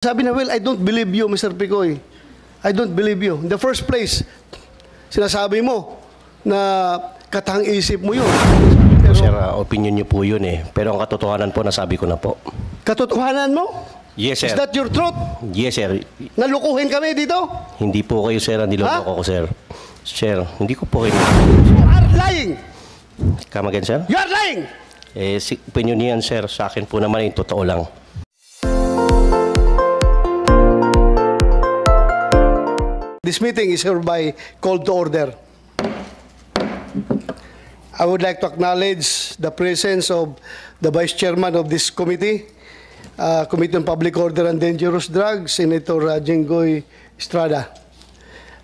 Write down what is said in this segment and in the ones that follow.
Sabi na, well, I don't believe you, Mr. Picoy. I don't believe you. In the first place, sinasabi mo na katang-isip mo yun. Pero, sir, opinion niyo po yun eh. Pero ang katotohanan po, nasabi ko na po. Katotohanan mo? Yes, sir. Is that your truth? Yes, sir. Nalukuhin kami dito? Hindi po kayo, sir. Niloloko ko, sir. Sir, hindi ko po kayo. You are lying! Come again, sir? You are lying! Opinion niyan, sir. Sa akin po naman, yung totoo lang. This meeting is hereby called to order. I would like to acknowledge the presence of the Vice Chairman of this committee, Committee on Public Order and Dangerous Drugs, Senator Jinggoy Estrada,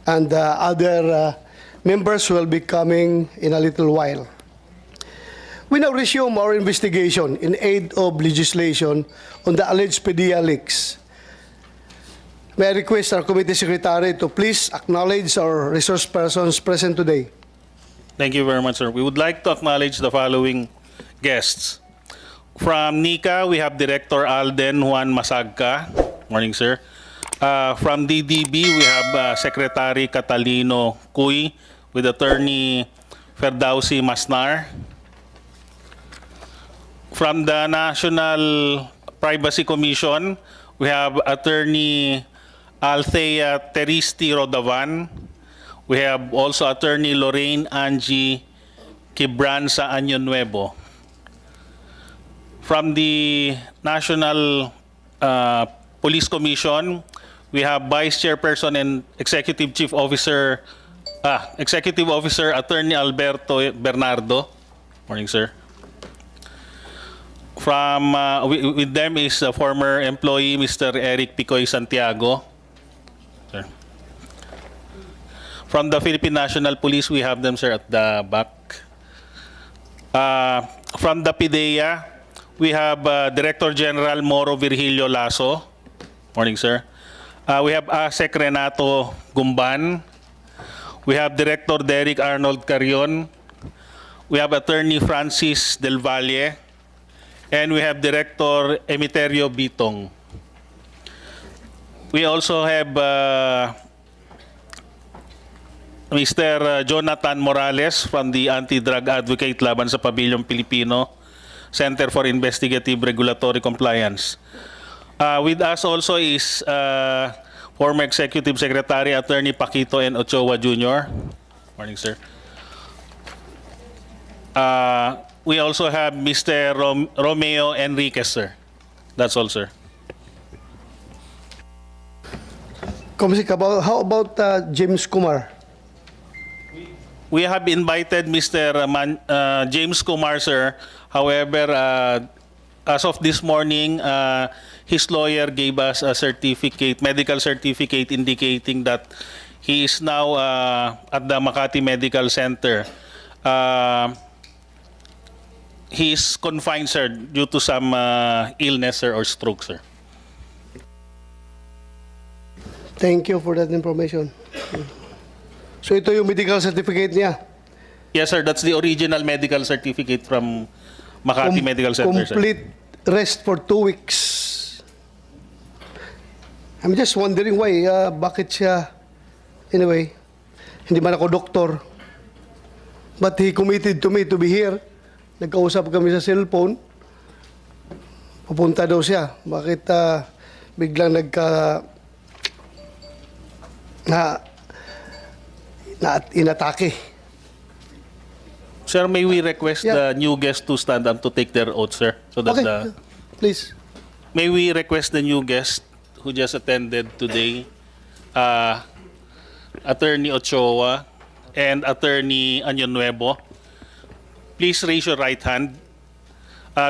and other members will be coming in a little while. We now resume our investigation in aid of legislation on the alleged PDEA leaks. May I request our committee secretary to please acknowledge our resource persons present today. Thank you very much, sir. We would like to acknowledge the following guests. From NICA, we have Director Alden Juan Masagka. Morning, sir. From DDB, we have Secretary Catalino Cuy with Attorney Ferdowsi Masnar. From the National Privacy Commission, we have Attorney Althea Teristi Rodavan. We have also Attorney Lorraine Angie Kibran sa Año Nuevo. From the National Police Commission, we have Vice Chairperson and Executive Officer Attorney Alberto Bernardo. Morning, sir. From with them is a former employee, Mr. Eric Picoy Santiago. Sir. From the Philippine National Police, we have them, sir, at the back. From the PDEA, we have Director General Moro Virgilio Lasso. Morning, sir. We have ASEC Renato Gumban. We have Director Derek Arnold Carion. We have Attorney Francis Del Valle. And we have Director Emiterio Bitong. We also have Mr. Jonathan Morales from the Anti-Drug Advocate laban sa Pamilyang Pilipino Center for Investigative Regulatory Compliance. With us also is former Executive Secretary Attorney Paquito N. Ochoa Jr. Morning, sir. We also have Mr. Romeo Enriquez, sir. That's all, sir. How about James Kumar? We have invited Mr. James Kumar, sir. However, as of this morning, his lawyer gave us a certificate, medical certificate, indicating that he is now at the Makati Medical Center. He is confined, sir, due to some illness, sir, or stroke, sir. Thank you for that information. So ito yung medical certificate niya? Yes, sir. That's the original medical certificate from Makati Medical Center, complete sir. Rest for 2 weeks. I'm just wondering why, bakit siya, anyway, hindi man ako doktor, but he committed to me to be here. Nagkausap kami sa cellphone, pupunta daw siya. Bakit biglang inatake? Sir, may we request the new guest to stand up to take their oath, sir? So that okay, please. May we request the new guest who just attended today, Attorney Ochoa and Attorney Año Nuevo. Please raise your right hand.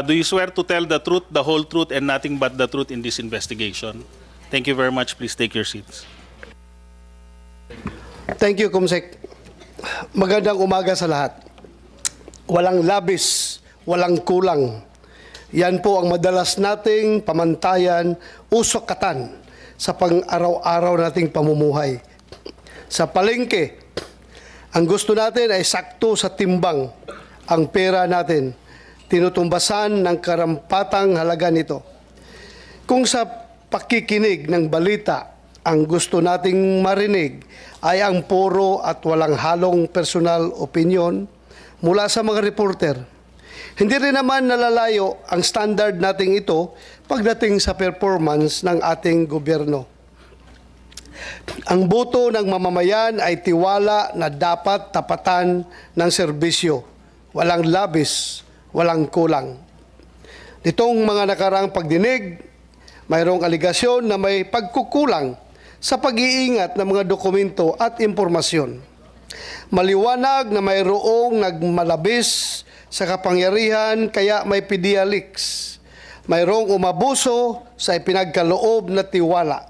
Do you swear to tell the truth, the whole truth, and nothing but the truth in this investigation? Thank you very much. Please take your seats. Thank you, Kumsek. Magandang umaga sa lahat. Walang labis, walang kulang. Yan po ang madalas nating pamantayan, usokatan sa pang-araw-araw nating pamumuhay. Sa palengke, ang gusto natin ay sakto sa timbang ang pera natin, tinutumbasan ng karampatang halaga nito. Kung sa pakikinig ng balita, ang gusto nating marinig ay ang puro at walang halong personal opinion mula sa mga reporter. Hindi rin naman nalalayo ang standard nating ito pagdating sa performance ng ating gobyerno. Ang boto ng mamamayan ay tiwala na dapat tapatan ng serbisyo. Walang labis, walang kulang. Nitong mga nakaraang pagdinig, mayroong aligasyon na may pagkukulang sa pag-iingat ng mga dokumento at impormasyon. Maliwanag na mayroong nagmalabis sa kapangyarihan kaya may PDEA leaks. Mayroong umabuso sa ipinagkaloob na tiwala.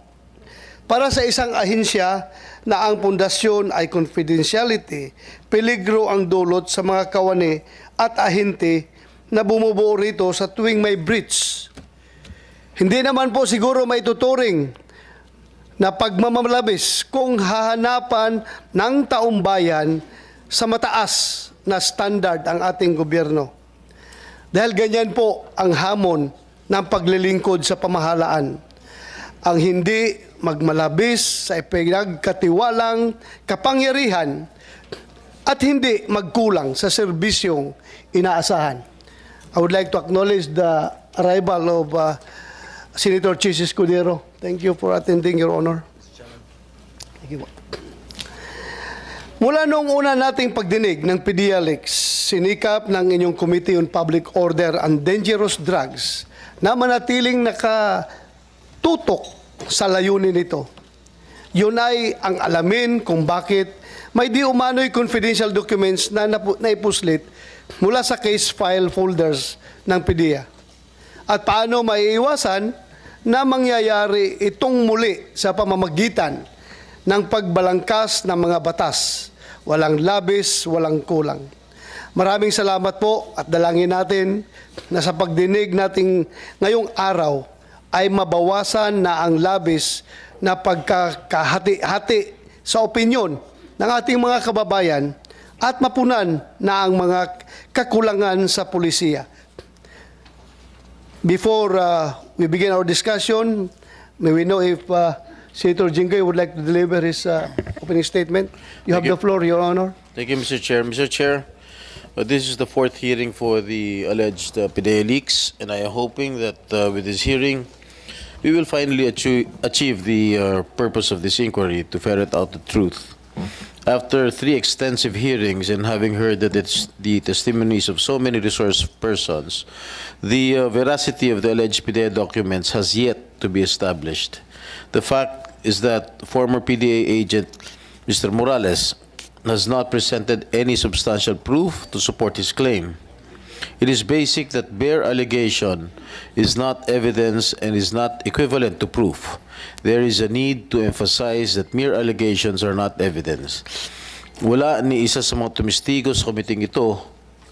Para sa isang ahensya na ang pundasyon ay confidentiality, peligro ang dulot sa mga kawani at ahente na bumubuo rito sa tuwing may breach. Hindi naman po siguro may tuturing na pagmamalabis kung hahanapan ng taumbayan sa mataas na standard ang ating gobyerno. Dahil ganyan po ang hamon ng paglilingkod sa pamahalaan. Ang hindi magmalabis sa ipinagkatiwalang kapangyarihan at hindi magkulang sa serbisyong inaasahan. I would like to acknowledge the arrival of Senator Chis Escudero. Thank you for attending, Your Honor. Thank you. Mula noong una nating pagdinig ng PDEA leaks, sinikap ng inyong Committee on Public Order and Dangerous Drugs na manatiling nakatutok sa layunin nito. Yun ay ang alamin kung bakit may di umano'y confidential documents na naipuslit mula sa case file folders ng PDEA. At paano maiiwasan na mangyayari itong muli sa pamamagitan ng pagbalangkas ng mga batas. Walang labis, walang kulang. Maraming salamat po at dalangin natin na sa pagdinig nating ngayong araw ay mabawasan na ang labis na pagkakahati-hati sa opinyon ng ating mga kababayan at mapunan na ang mga kakulangan sa pulisiya. Before we begin our discussion, may we know if Senator Jinggoy would like to deliver his opening statement. You have the floor, Your Honor. Thank you, Mr. Chair. Mr. Chair, this is the fourth hearing for the alleged PDEA leaks, and I am hoping that with this hearing, we will finally achieve the purpose of this inquiry to ferret out the truth. After 3 extensive hearings and having heard that it's the testimonies of so many resource persons, the veracity of the alleged PDEA documents has yet to be established. The fact is that former PDEA agent Mr. Morales has not presented any substantial proof to support his claim. It is basic that bare allegation is not evidence and is not equivalent to proof. There is a need to emphasize that mere allegations are not evidence. Wala ni isa sa mga tumistigo sa komiting ito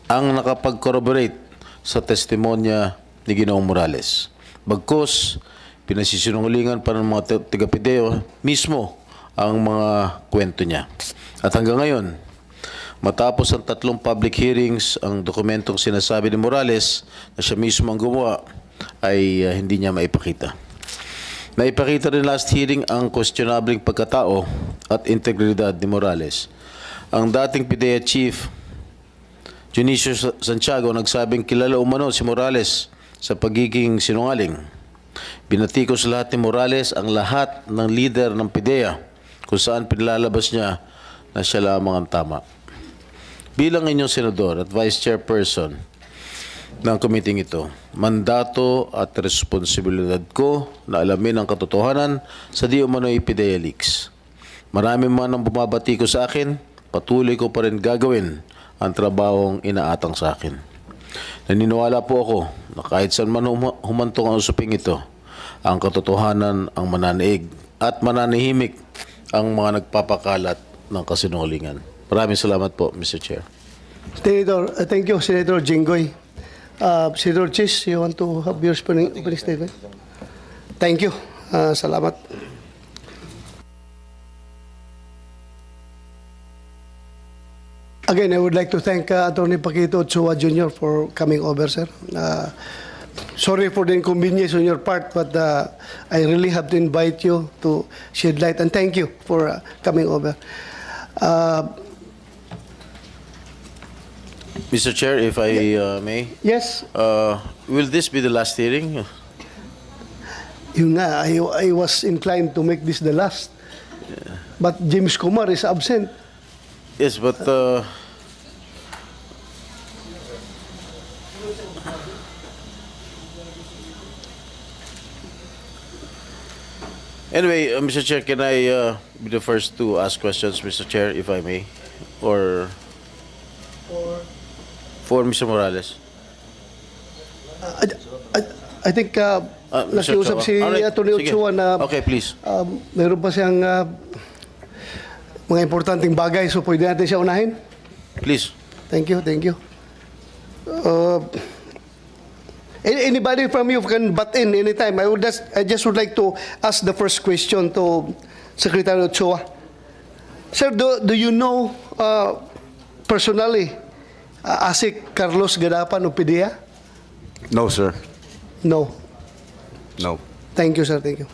ang nakapag-corroborate sa testimonya ni Ginoong Morales. Bagkus, pinasisinungalingan pa ng mga taga-PDEA mismo ang mga kwento niya. At hanggang ngayon, matapos ang 3 public hearings, ang dokumentong sinasabi ni Morales na siya mismo ang gumawa ay hindi niya maipakita. Naipakita rin last hearing ang questionable pagkatao at integridad ni Morales. Ang dating PDEA Chief Junicio Santiago nagsabing kilala umano si Morales sa pagiging sinungaling. Binatikos lahat ni Morales ang lahat ng leader ng PDEA kung saan pinilalabas niya na siya lamang ang tama. Bilang inyong senador at vice chairperson ng committee ito, mandato at responsibilidad ko na alamin ang katotohanan sa di umano'y PDEA leaks. Marami man ang bumabati ko sa akin, patuloy ko pa rin gagawin ang trabahong inaatang sa akin. Naniniwala po ako na kahit saan man humantong ang usaping ito, ang katotohanan ang mananaig at mananahimik ang mga nagpapakalat ng kasinungalingan. Maraming salamat po, Mr. Chair. Senator, thank you, Senator Jinggoy. Senator Chis, you want to have your opening statement? Thank you. Salamat. Again, I would like to thank Attorney Paquito Ochoa Jr. for coming over, sir. Sorry for the inconvenience on your part, but I really have to invite you to shed light, and thank you for coming over. Mr. Chair, if I may, Yes, will this be the last hearing? yun nga, I was inclined to make this the last. But James Kumar is absent. Yes, but anyway, Mr. Chair, can I be the first to ask questions, Mr. Chair, if I may, or for Mr. Morales? I think Mr. nakiusap Ochoa. si Alright, Atty. sige. Ochoa na Okay, please. meron pa siyang mga importanteng bagay, so pwede natin siya unahin. Please. Thank you, thank you. Anybody from you can butt in anytime. I just would like to ask the first question to Secretary Ochoa. Sir, do you know personally ASIC Carlos Gadapan of PDEA? No, sir. No. No. Thank you, sir. Thank you.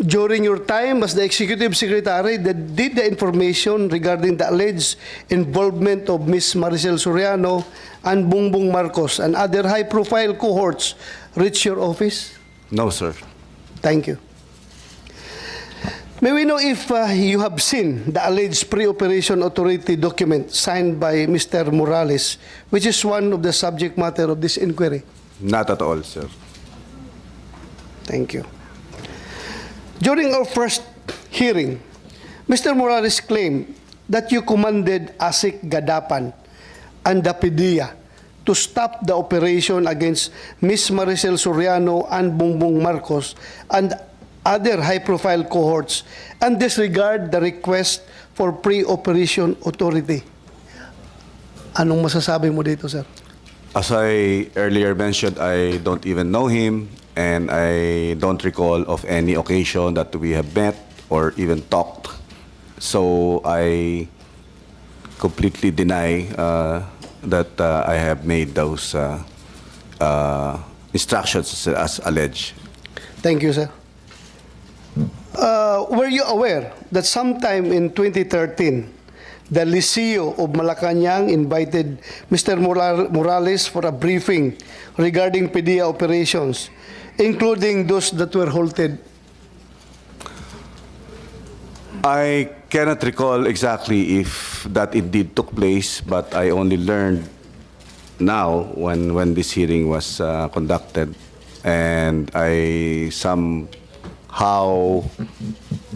During your time as the Executive Secretary, did the information regarding the alleged involvement of Ms. Maricel Soriano and Bongbong Marcos and other high-profile cohorts reach your office? No, sir. Thank you. May we know if you have seen the alleged pre-operation authority document signed by Mr. Morales, which is one of the subject matter of this inquiry? Not at all, sir. Thank you. During our first hearing, Mr. Morales claimed that you commanded ASIC Gadapan and the PDEA to stop the operation against Ms. Maricel Soriano and Bongbong Marcos and other high-profile cohorts and disregard the request for pre-operation authority. Anong masasabi mo dito, sir? As I earlier mentioned, I don't even know him, and I don't recall of any occasion that we have met or even talked. So I completely deny that I have made those instructions as alleged. Thank you, sir. Were you aware that sometime in 2013, the Liceo of Malacanang invited Mr. Morales for a briefing regarding PDEA operations, including those that were halted? I cannot recall exactly if that indeed took place, but I only learned now when this hearing was conducted, and I somehow,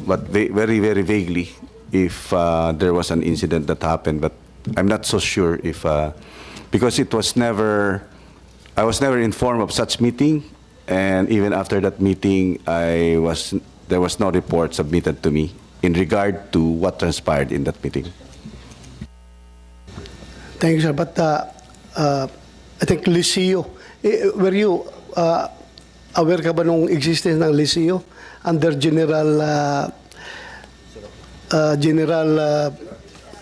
but very, very vaguely, if there was an incident that happened, but I'm not so sure if, because it was never, I was never informed of such meeting, and even after that meeting, there was no report submitted to me in regard to what transpired in that meeting. Thank you, sir. But I think Liceo, were you aware ka ba nung existence ng Liceo under General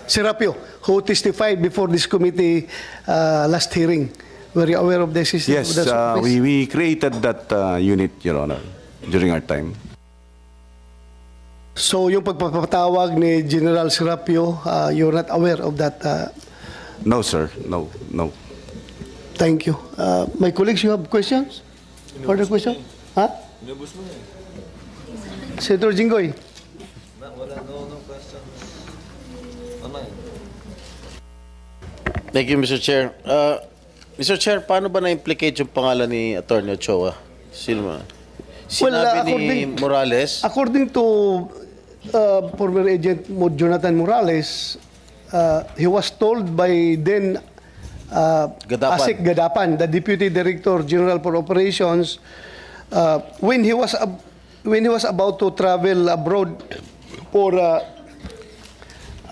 Serapio, who testified before this committee last hearing? Were you aware of the existence? Yes, of that we created that unit, Your Honor, during our time. So yung pagpapatawag ni General Serapio, you're not aware of that? No, sir. No, no. Thank you. My colleagues, you have questions? Further question? Ha? Senator Jinggoy. Thank you, Mr. Chair. Mr. Chair, paano ba na-implicate yung pangalan ni Atty. Ochoa? Sino ba? Sinabi ni Morales? According to former agent Jonathan Morales, he was told by then Gadapan. ASIC Gadapan, the Deputy Director General for Operations, when he was about to travel abroad for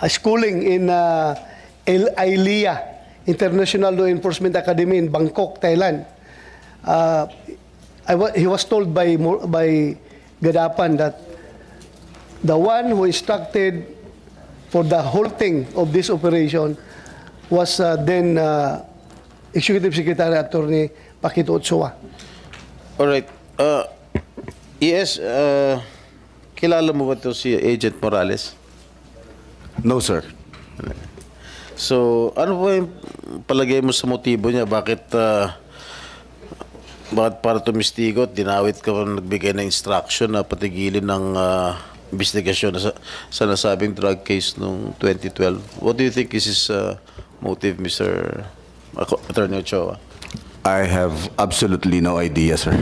schooling in ILIA, International Law Enforcement Academy in Bangkok, Thailand. He was told by Gadapan that the one who instructed for the halting of this operation was then Executive Secretary Attorney Paquito Ochoa. All right. Yes, kilala mo ba ito si Agent Morales? No, sir. So, ano ba yung palagay mo sa motibo niya? Bakit para tumistigo at dinawit ka nagbigay ng instruction na patigilin ng investigasyon sa nasabing drug case noong 2012? What do you think is his motive, Mr. Attorney Ochoa? I have absolutely no idea, sir.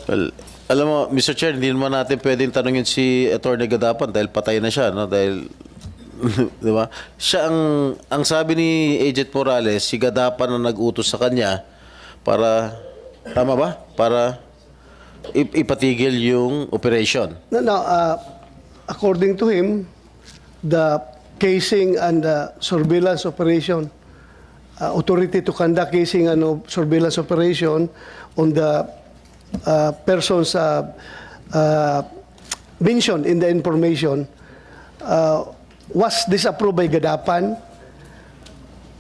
Well, alam mo, Mr. Chair, hindi naman natin pwedeng tanungin si Attorney Gadapan dahil patay na siya, no? Dahil, di ba? Siya ang sabi ni Agent Morales, si Gadapan ang nag-utos sa kanya para, tama ba? Para ipatigil yung operation. Now, according to him, the casing and the surveillance operation, authority to conduct casing and surveillance operation on the persons mentioned in the information was disapproved by Gadapan.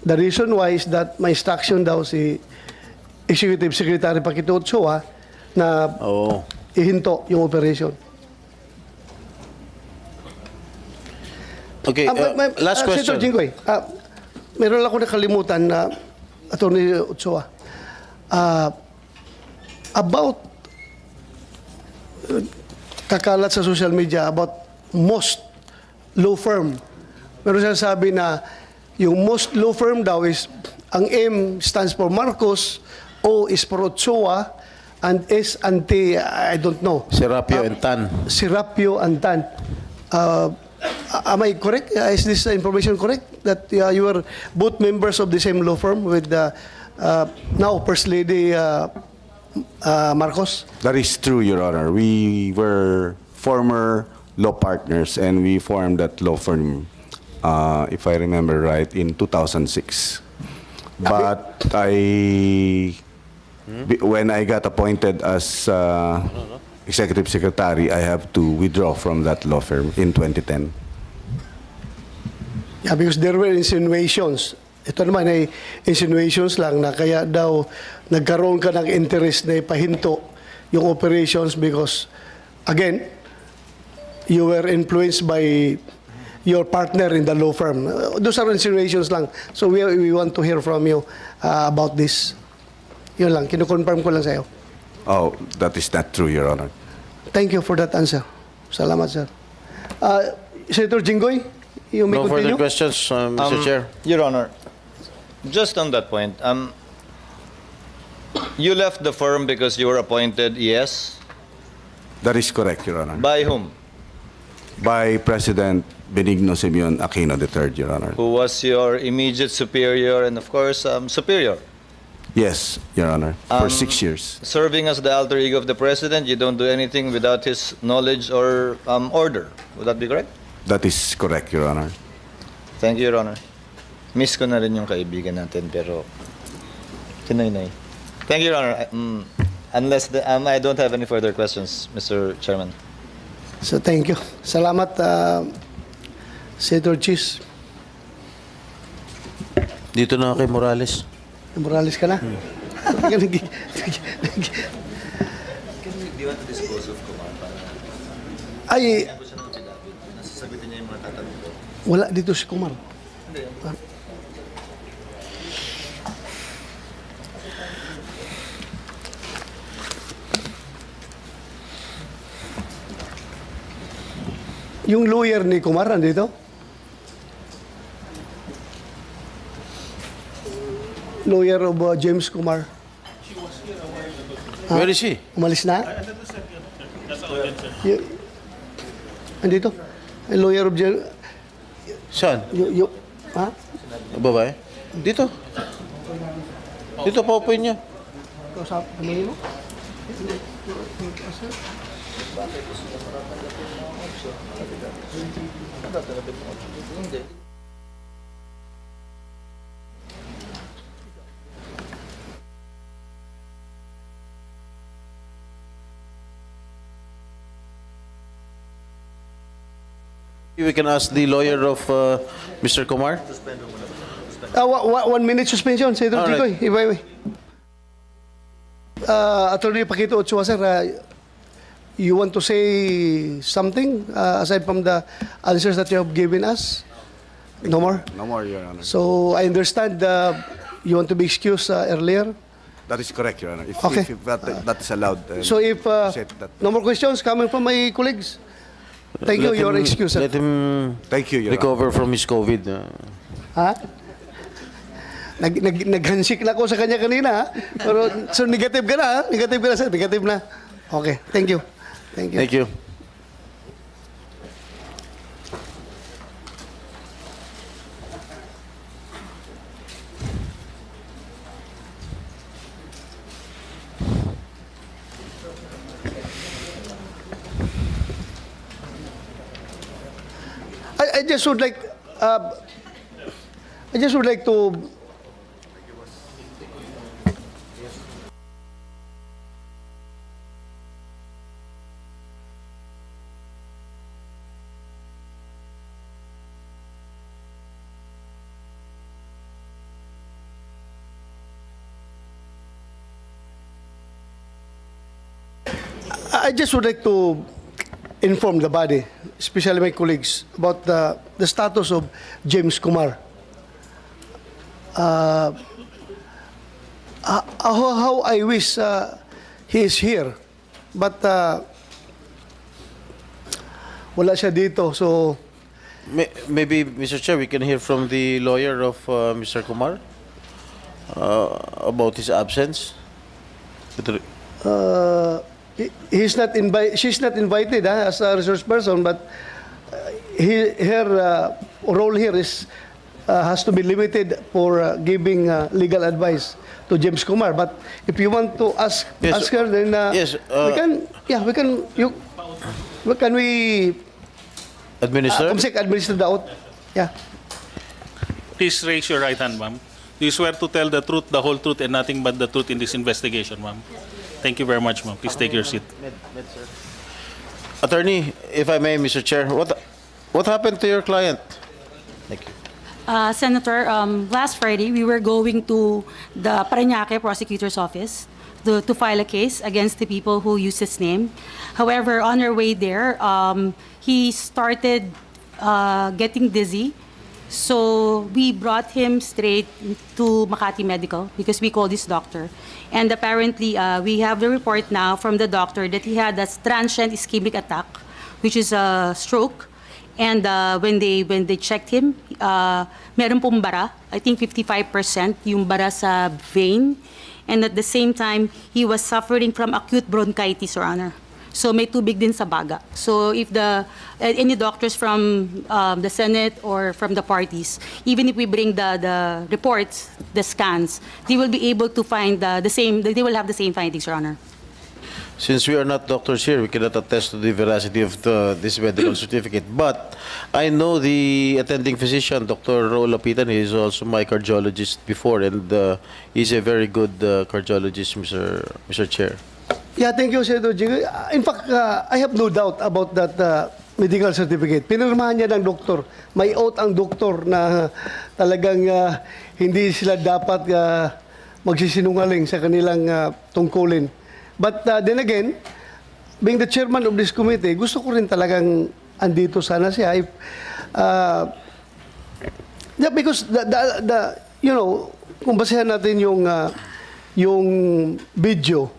The reason why is that my instruction daw si Executive Secretary Paquito Ochoa na ihinto yung operation. Okay, last question. Senator Jinggoy, meron lang ako nakalimutan na Attorney Ochoa. About kakalat sa social media about most law firm. Meron siya sabi na yung most law firm daw is ang M stands for Marcos, O is for Ochoa, and S and T, I don't know. Serapio and Tan. Serapio and Tan. Am I correct? Is this information correct? That you were both members of the same law firm with now First Lady Marcos? That is true, Your Honor. We were former law partners and we formed that law firm, if I remember right, in 2006. But when I got appointed as Executive Secretary, I have to withdraw from that law firm in 2010. Yeah, because there were insinuations. Ito naman ay insinuations lang na kaya daw nagkaroon ka ng interest na ipahinto yung operations because, again, you were influenced by your partner in the law firm. Those are insinuations lang. So we want to hear from you about this. Yun lang, kinukonfirm ko lang sa'yo. Oh, that is not true, Your Honor. Thank you for that answer. Salamat, sir. Senator Jinggoy, you may No continue. further questions, Mr. Chair. Your Honor, just on that point, you left the firm because you were appointed ES? That is correct, Your Honor. By whom? By President Benigno Simeon Aquino III, Your Honor. Who was your immediate superior and, of course, superior? Yes, Your Honor, for 6 years. Serving as the alter ego of the President, you don't do anything without his knowledge or order. Would that be correct? That is correct, Your Honor. Thank you, Your Honor. Miss ko na rin yung kaibigan natin, pero tinoy-noy. Thank you, Your Honor. Unless I don't have any further questions, Mr. Chairman. So thank you. Salamat, Senator Chis. Dito na kay Morales. Morales ka na? Do you want to dispose of Kumar? Ay, Nasasagutin niya yung mga tatanong ko. wala dito si Kumar. Yung lawyer ni Kumar nandito? Lawyer of James Kumar. Where is he? Umalis na? Andito? A lawyer of James... Saan? Ha? Babae? Dito. Dito pa upuin niya. Kausap, ano mo? We can ask the lawyer of Mr. Kumar. 1 minute suspension, Senator All right. Jinggoy, if I may. Attorney Paquito Ochoa, sir, you want to say something aside from the answers that you have given us? No more? No more, Your Honor. So I understand you want to be excused earlier. That is correct, Your Honor. Okay. If that is allowed. So if said that. no more questions coming from my colleagues, thank you. Let Your him- excuse, sir. Let him Thank you, Your Honor. recover from his COVID. Ha? Nag-handshake na ako sa kanya kanina, ha? Pero, so negative ka na, ha? Negative ka na, sir. Negative na. Okay, thank you. Thank you. Thank you. I just would like, I just would like to, I just would like to inform the body, especially my colleagues, about the status of James Kumar. How I wish he is here, but wala siya dito. So, Maybe, Mr. Chair, we can hear from the lawyer of Mr. Kumar about his absence. he's not she's not invited as a resource person, but her role here is has to be limited for giving legal advice to James Kumar. But if you want to ask Yes, ask her, then yes, we can Administer? administer the oath. Yeah. Please raise your right hand, ma'am. Do you swear to tell the truth, the whole truth, and nothing but the truth in this investigation, ma'am? Thank you very much, ma'am. Please take your seat. Attorney, if I may, Mr. Chair, what happened to your client? Thank you. Senator, last Friday, we were going to the Parañaque prosecutor's office to file a case against the people who used his name. However, on our way there, he started getting dizzy. So we brought him straight to Makati Medical because we called his doctor. And apparently, we have the report now from the doctor that he had a transient ischemic attack, which is a stroke. And when they checked him, meron pong bara. I think 55% yung bara sa vein. And at the same time, he was suffering from acute bronchitis, Your Honor. So may tubig din sa baga. So if any doctors from the Senate or from the parties, even if we bring the reports, the scans, they will be able to find they will have the same findings, Your Honor. Since we are not doctors here, we cannot attest to the veracity of this medical certificate. But I know the attending physician, Dr. Raul Lapitan, he is also my cardiologist before, and he's a very good cardiologist, Mr. Chair. Yeah, thank you, Senator Jinggoy. In fact, I have no doubt about that medical certificate. Pinirmahan niya ng doktor. May oath ang doktor na talagang hindi sila dapat magsisinungaling sa kanilang tungkulin. But then again, being the chairman of this committee, gusto ko rin talagang andito sana siya. Yeah, because you know, kung basehan natin yung video,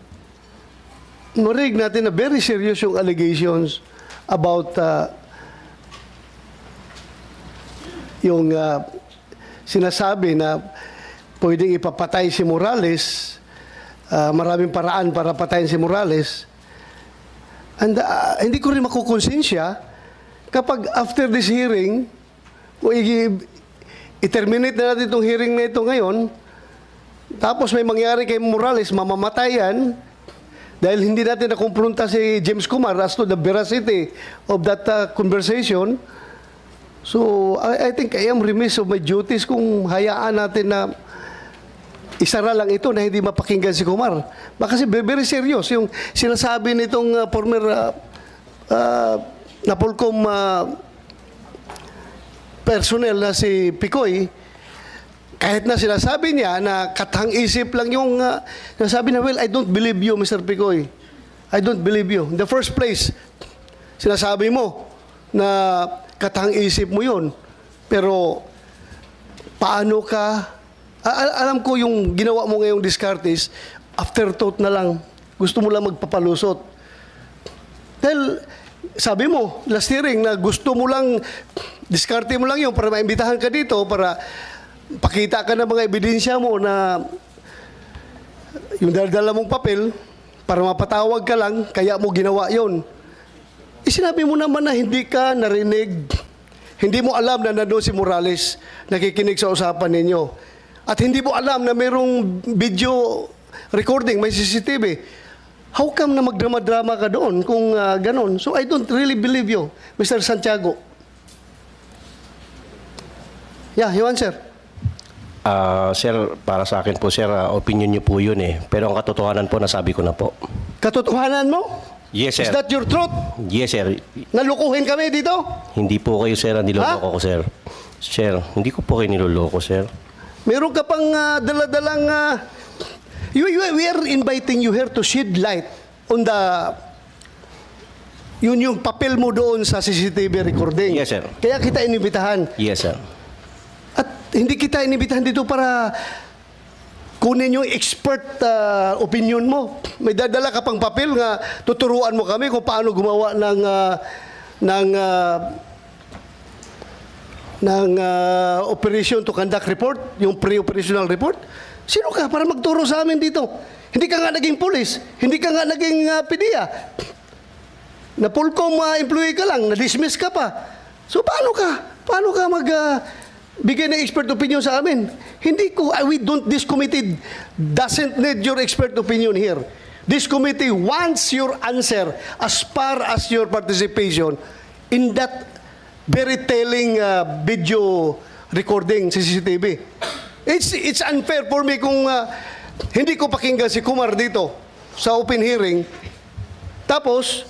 narinig natin na very serious yung allegations about yung sinasabi na pwedeng ipapatay si Morales, maraming paraan para patayin si Morales. And hindi ko rin makukonsensya kapag after this hearing, kung i-terminate na natin itong hearing na ito ngayon, tapos may mangyari kay Morales, mamamatayan, dahil hindi natin nakumpronta si James Kumar as to the veracity of that conversation. So, I think I am remiss of my duties kung hayaan natin na isara lang ito na hindi mapakinggan si Kumar. Baka kasi very serious yung sinasabi nitong former Napolcom personnel na si Picoy. kahit na sinasabi niya na katang-isip lang yung nasabi na, well, I don't believe you, Mr. Picoy. I don't believe you. In the first place, sinasabi mo na katang-isip mo yun. Pero paano ka, alam ko yung ginawa mo ngayong discartes, afterthought na lang. Gusto mo lang magpapalusot. Dahil sabi mo, last hearing, na gusto mo lang, diskarte mo lang yun para maimbitahan ka dito, para pakita ka ng mga ebidensya mo na yung dala mong papel para mapatawag ka lang, kaya mo ginawa yon. Sinabi mo naman na hindi ka narinig, hindi mo alam na nandun si Morales nakikinig sa usapan ninyo. At hindi mo alam na mayroong video recording, may CCTV. How come na magdrama-drama ka doon kung ganon? So I don't really believe you, Mr. Santiago. Yeah, you answer. Sir, para sa akin po, sir, opinion niyo po yun eh. Pero ang katotohanan po, nasabi ko na po. Katotohanan mo? Yes, sir. Is that your truth? Yes, sir. Nalukuhin kami dito? Hindi po kayo, sir, ang niloloko ko, sir. Sir, hindi ko po kayo niloloko, sir. Meron ka pang daladalang... we are inviting you here to shed light on the... Yun yung papel mo doon sa CCTV recording. Yes, sir. Kaya kita inibitahan. Yes, sir. At hindi kita inibitahan dito para kunin yung expert opinion mo. May dadala ka pang papel nga tuturuan mo kami kung paano gumawa ng operation to conduct report, yung pre-operational report. Sino ka para magturo sa amin dito? Hindi ka nga naging pulis, hindi ka nga naging PDEA. Na Pulcom employee ka lang, na-dismiss ka pa. So paano ka bigay ng expert opinion sa amin? This committee doesn't need your expert opinion here. This committee wants your answer as far as your participation in that very telling video recording sa CCTV. It's unfair for me kung hindi ko pakinggan si Kumar dito sa open hearing, tapos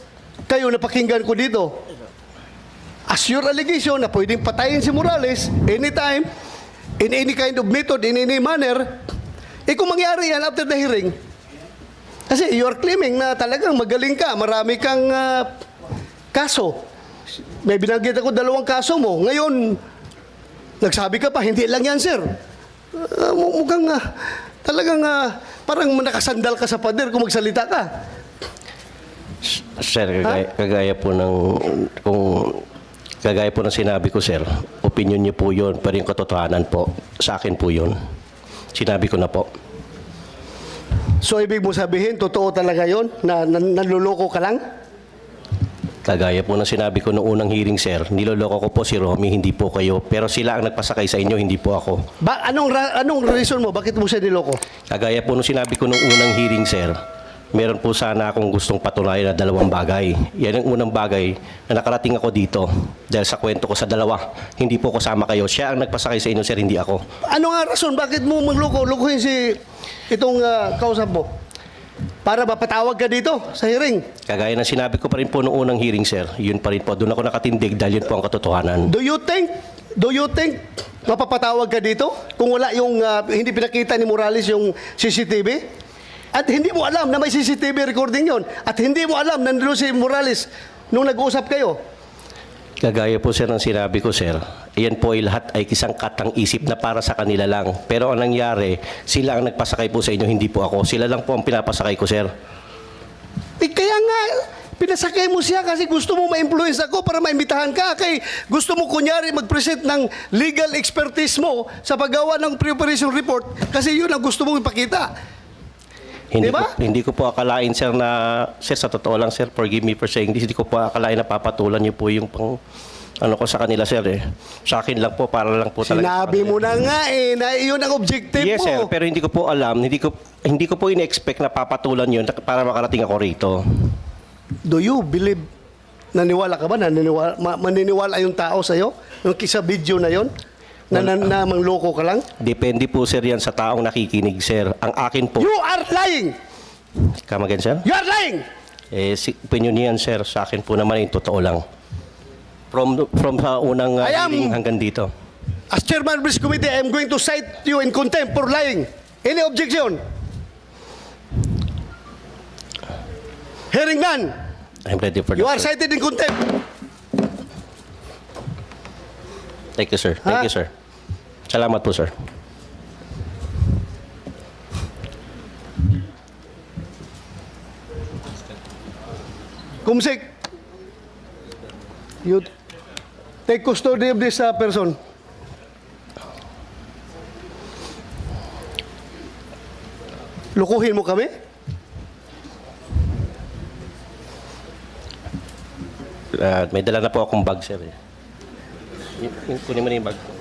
kayo napakinggan ko dito. As your allegation na pwedeng patayin si Morales anytime, in any kind of method, in any manner, kung mangyari yan after the hearing, kasi you are claiming na talagang magaling ka, marami kang kaso. May binanggit ako 2 kaso mo. Ngayon, nagsabi ka pa, hindi lang yan, sir. Mukhang talagang parang nakasandal ka sa pader kung magsalita ka. Sir, kagaya po ng sinabi ko, sir, opinion niyo po yun, pero yung katotohanan po, sa akin po yun. Sinabi ko na po. So, ibig mo sabihin, totoo talaga yun? Na nanluloko ka lang? Kagaya po ng sinabi ko noong unang hearing, sir, niloloko ko po si Romy, hindi po kayo. Pero sila ang nagpasakay sa inyo, hindi po ako. Anong reason mo? Bakit mo siya niloko? Kagaya po ng sinabi ko noong unang hearing, sir, meron po sana akong gustong patunayan na 2 bagay. Yan ang unang bagay na nakarating ako dito dahil sa kwento ko sa 2. Hindi po kasama kayo. Siya ang nagpasakay sa inyo, sir, hindi ako. Ano nga rason? Bakit mo lukuhin itong kausap mo? Para mapatawag ka dito sa hearing. Kagaya ng sinabi ko pa rin po noong unang hearing, sir, yun pa rin po. Doon ako nakatindig dahil yun po ang katotohanan. Do you think mapapatawag ka dito kung wala yung hindi pinakita ni Morales yung CCTV? At hindi mo alam na may CCTV recording yon. At hindi mo alam na nandun si Morales nung nag-uusap kayo. Kagaya po, sir, ng sinabi ko, sir, iyan po ay lahat ay isang katang-isip na para sa kanila lang. Pero ang nangyari, sila ang nagpasakay po sa inyo, hindi po ako. Sila lang po ang pinapasakay ko, sir. Kaya nga, pinasakay mo siya kasi gusto mo ma-influence ako para maimbitahan ka. Kay gusto mo kunyari mag-present ng legal expertise mo sa paggawa ng pre-operation report kasi yun ang gusto mong ipakita. Hindi ko po akalain, sir, sir, sa totoo lang, sir, forgive me for saying this, hindi ko po akalain na papatulan niyo po yung ko sa kanila, sir, eh. Sa akin lang po, para lang po talaga. Sinabi mo na nga na yun ang objective mo. Yes, sir, pero hindi ko po alam, hindi ko po in-expect na papatulan yun para makarating ako rito. Do you believe, naniwala ka ba, maniniwala yung tao sa'yo? Yung sa video na yun? Na mangloko ka lang? Depende po, sir, yan sa taong nakikinig, sir. Ang akin po... You are lying! Come again, sir? You are lying! Opinion niyan, sir. Sa akin po naman yung totoo lang. From sa unang hearing hanggang dito. As chairman of this committee, I am going to cite you in contempt for lying. Any objection? Hearing none, I'm ready for you that, are sir. cited in contempt. Thank you, sir. Thank Ha? you, sir. Salamat po, sir. Kumsik, you take custody of this person. Lukuhin mo kami? May dala na po akong bag, sir. Kunin mo na yung bag ko.